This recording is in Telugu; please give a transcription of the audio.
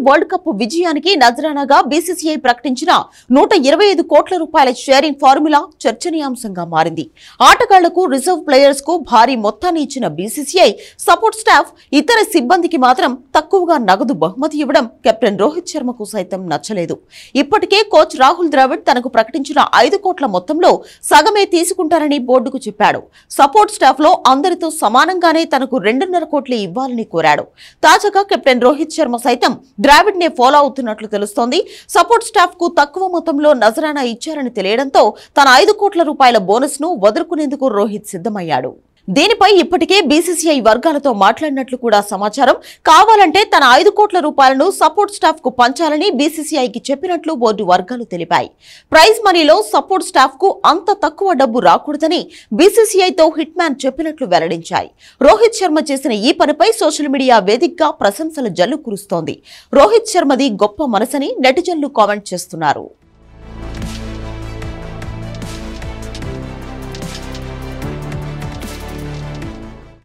వరల్డ్ కప్ విజయానికి నజరానాగా బీసీసీఐ ప్రకటించిన 125 కోట్ల రూపాయల షేరింగ్ ఫార్ములా చర్చనీయాంశంగా మారింది. ఆటగాళ్లకు, రిజర్వ్ ప్లేయర్స్ కు భారీ మొత్తాన్ని ఇచ్చిన బీసీసీఐ సపోర్ట్ స్టాఫ్, ఇతర సిబ్బందికి మాత్రం తక్కువగా నగదు బహుమతి ఇవ్వడం కెప్టెన్ రోహిత్ శర్మకు సైతం నచ్చలేదు. ఇప్పటికే కోచ్ రాహుల్ ద్రావిడ్ తనకు ప్రకటించిన 5 కోట్ల మొత్తంలో సగమే తీసుకుంటారని బోర్డుకు చెప్పాడు. సపోర్ట్ స్టాఫ్ లో అందరితో సమానంగానే తనకు 2.5 కోట్లు ఇవ్వాలని కోరాడు. తాజాగా కెప్టెన్ రోహిత్ శర్మ సైతం ద్రావిడ్ నే ఫాలో అవుతున్నట్లు తెలుస్తోంది. సపోర్ట్ స్టాఫ్ కు తక్కువ మొత్తంలో నజరానా ఇచ్చారని తెలియడంతో తన 5 కోట్ల రూపాయల బోనస్ ను వదులుకునేందుకు రోహిత్ సిద్ధమయ్యాడు. దీనిపై ఇప్పటికే బీసీసీఐ వర్గాలతో మాట్లాడినట్లు కూడా సమాచారం. కావాలంటే తన 5 కోట్ల రూపాయలను సపోర్ట్ స్టాఫ్ కు పంచాలని బీసీసీఐకి చెప్పినట్లు బోర్డు వర్గాలు తెలిపాయి. ప్రైజ్ మనీలో సపోర్ట్ స్టాఫ్ కు అంత తక్కువ డబ్బు రాకూడదని బీసీసీఐతో హిట్ మ్యాన్ చెప్పినట్లు వెల్లడించాయి. రోహిత్ శర్మ చేసిన ఈ పనిపై సోషల్ మీడియా వేదికగా ప్రశంసల జల్లు కురుస్తోంది. రోహిత్ శర్మది గొప్ప మనసని నెటిజన్లు కామెంట్ చేస్తున్నారు.